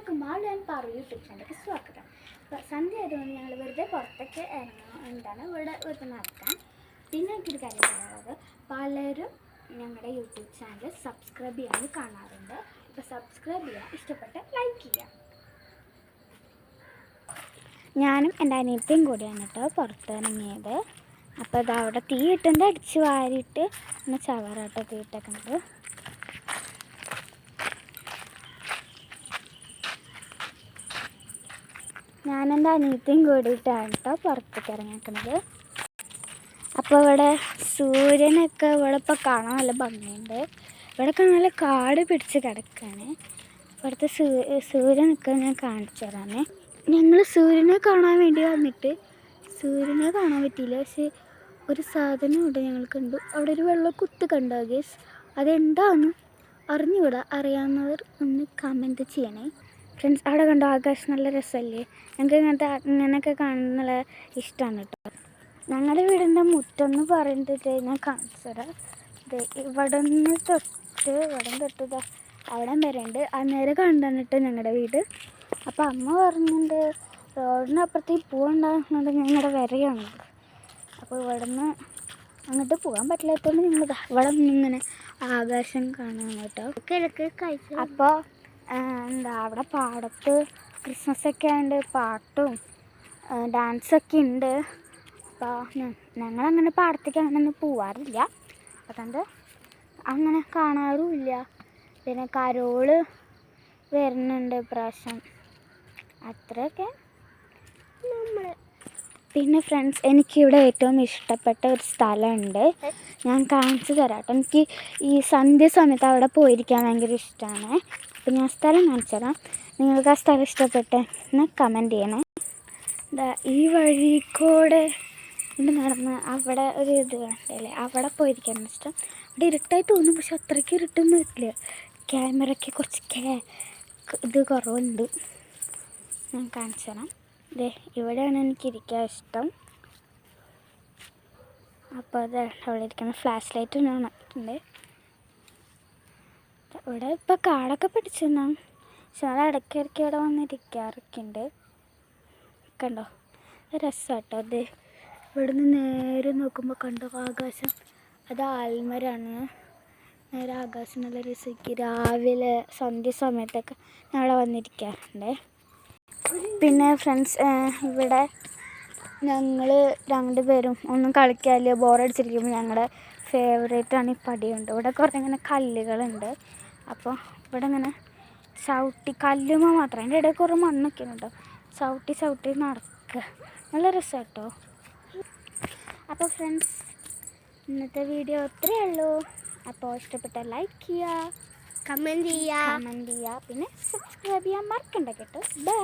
എല്ലാവർക്കും Malu and Paru YouTube ചാനലിലേക്ക് സ്വാഗതം. അപ്പോൾ സന്ധ്യ ആയതുകൊണ്ട് ഞങ്ങൾ വെറുതെ പുറത്തൊക്കെ എന്താണ് ഇവിടെ വെറുതെ നടക്കാൻ. പിന്നെ എനിക്കൊരു കാര്യം പറയാനുള്ളത്, പലരും ഞങ്ങളുടെ യൂട്യൂബ് ചാനൽ സബ്സ്ക്രൈബ് ചെയ്യാൻ കാണാറുണ്ട്. അപ്പോൾ സബ്സ്ക്രൈബ് ചെയ്യാൻ ഇഷ്ടപ്പെട്ട് ലൈക്ക് ചെയ്യാം. ഞാനും എൻ്റെ അനിയത്തിയും കൂടിയാണ് കേട്ടോ പുറത്തിറങ്ങിയത്. അപ്പോൾ ഇത് അവിടെ തീ ഇട്ടുണ്ട്, അടിച്ച് വാരിയിട്ട് ഒന്ന് ചവറാട്ടോ തീ ഇട്ടേക്കുന്നത്. ഞാനെൻ്റെ അനിയത്തിയും കൂടിയിട്ടാണ് കേട്ടോ പുറത്തേക്ക് ഇറങ്ങിയിരിക്കുന്നത്. അപ്പോൾ ഇവിടെ സൂര്യനൊക്കെ ഇവിടെ ഇപ്പോൾ കാണാൻ നല്ല ഭംഗിയുണ്ട്. ഇവിടെ നല്ല കാട് പിടിച്ച് കിടക്കുകയാണ്. ഇവിടുത്തെ സൂര്യൻ നിൽക്കുന്നത് ഞാൻ കാണിച്ചു തരാമേ. ഞങ്ങൾ സൂര്യനെ കാണാൻ വേണ്ടി വന്നിട്ട് സൂര്യനെ കാണാൻ പറ്റിയില്ല. പക്ഷേ ഒരു സാധനമുണ്ട് ഞങ്ങൾ കണ്ടു. അവിടെ ഒരു വെള്ളക്കുത്ത് കണ്ടോ ഗേസ്? അതെന്താണെന്ന് അറിഞ്ഞുകൂടാ. അറിയാവുന്നവർ ഒന്ന് കമൻറ്റ് ചെയ്യണേ ഫ്രണ്ട്സ്. അവിടെ കണ്ടോ ആകാശം നല്ല രസമല്ലേ? ഞങ്ങൾക്ക് ഇങ്ങനെയൊക്കെ കാണുന്ന നല്ല ഇഷ്ടമാണ് കേട്ടോ. ഞങ്ങളുടെ വീടിൻ്റെ മുറ്റെന്ന് പറയുന്നത് ഞാൻ കാണിച്ചു തരാം. ഇവിടെ നിന്ന് തൊട്ട് അവിടെ വരെ ഉണ്ട്. അന്നേരം കണ്ടാണ് കേട്ടോ ഞങ്ങളുടെ വീട്. അപ്പോൾ അമ്മ പറഞ്ഞിട്ടുണ്ട് റോഡിനപ്പുറത്തേക്ക് പോകണ്ടാകുന്നത് ഞങ്ങളുടെ വരെയാണ്. അപ്പോൾ ഇവിടെ നിന്ന് അങ്ങോട്ട് പോകാൻ പറ്റില്ലാത്തതുകൊണ്ട് ഞങ്ങൾ ഇവിടെ നിന്നിങ്ങനെ ആകാശം കാണാൻ കേട്ടോ. അപ്പോൾ അവിടെ പാടത്ത് ക്രിസ്മസൊക്കെ ആയതുകൊണ്ട് പാട്ടും ഡാൻസൊക്കെ ഉണ്ട്. അപ്പോൾ ഞങ്ങളങ്ങനെ പാടത്തേക്ക് അങ്ങനെ പോവാറില്ല, അതുകൊണ്ട് അങ്ങനെ കാണാറുമില്ല. പിന്നെ കരോള് വരുന്നുണ്ട് ഇപ്രാവശ്യം, അത്രയൊക്കെ. പിന്നെ ഫ്രണ്ട്സ്, എനിക്കിവിടെ ഏറ്റവും ഇഷ്ടപ്പെട്ട ഒരു സ്ഥലമുണ്ട്, ഞാൻ കാണിച്ചു തരാം കേട്ടോ. എനിക്ക് ഈ സന്ധ്യ സമയത്ത് അവിടെ പോയിരിക്കാൻ ഭയങ്കര ഇഷ്ടമാണ്. അപ്പോൾ ഞാൻ സ്ഥലം കാണിച്ചു തരാം. നിങ്ങൾക്ക് ആ സ്ഥലം ഇഷ്ടപ്പെട്ടെന്ന് കമൻറ്റ് ചെയ്യണേ. ഈ വഴിക്കൂടെ നടന്ന് അവിടെ ഒരു ഇത് കണ്ടല്ലേ, അവിടെ പോയിരിക്കാൻ ഇഷ്ടം. അവിടെ ഇരുട്ടായി തോന്നും, പക്ഷെ അത്രയ്ക്ക് ഇരുട്ടൊന്നും വരില്ല. ക്യാമറയ്ക്ക് കുറച്ച് ഇത് കുറവുണ്ട്. ഞാൻ കാണിച്ചു തരാം. ഇവിടെയാണ് എനിക്കിരിക്കാൻ ഇഷ്ടം. അപ്പോൾ അത് അവിടെ ഇരിക്കുന്ന ഫ്ലാഷ് ലൈറ്റ് ഉണ്ട്. ഇവിടെ ഇപ്പോൾ കാടൊക്കെ പിടിച്ചെന്നാണ്, പക്ഷെ അത് ഇടയ്ക്കിടയ്ക്ക് ഇവിടെ വന്നിരിക്കാറൊക്കെ ഉണ്ട്. കണ്ടോ രസമാട്ടോ. അത് ഇവിടെ നിന്ന് നേരെ നോക്കുമ്പോൾ കണ്ടോ ആകാശം, അത് ആൽമരാണ്. നേരെ ആകാശം നല്ല രസിക്ക്. രാവിലെ സന്ധ്യ സമയത്തൊക്കെ ഞങ്ങൾ വന്നിരിക്കാറുണ്ട്. പിന്നെ ഫ്രണ്ട്സ്, ഇവിടെ ഞങ്ങൾ രണ്ടുപേരും ഒന്നും കളിക്കാറില്ല, ബോറടിച്ചിരിക്കുമ്പോൾ ഞങ്ങളുടെ ഫേവറേറ്റാണ് ഈ പടിയുണ്ട്. ഇവിടെ കുറേ ഇങ്ങനെ കല്ലുകളുണ്ട്. അപ്പോൾ ഇവിടെ ഇങ്ങനെ കല്ലുമ്പോൾ മാത്രം, അതിൻ്റെ ഇടയിൽ കുറേ മണ്ണൊക്കെ ഉണ്ട്. ചവിട്ടി നടക്കുക, നല്ല രസം കേട്ടോ. അപ്പോൾ ഫ്രണ്ട്സ്, ഇന്നത്തെ വീഡിയോ ഇത്രയേ ഉള്ളൂ. അപ്പോൾ ഇഷ്ടപ്പെട്ടാൽ ലൈക്ക് ചെയ്യുക, കമൻറ്റ് ചെയ്യുക, പിന്നെ സബ്സ്ക്രൈബ് ചെയ്യാൻ മറക്കണ്ട കേട്ടോ. ബൈ.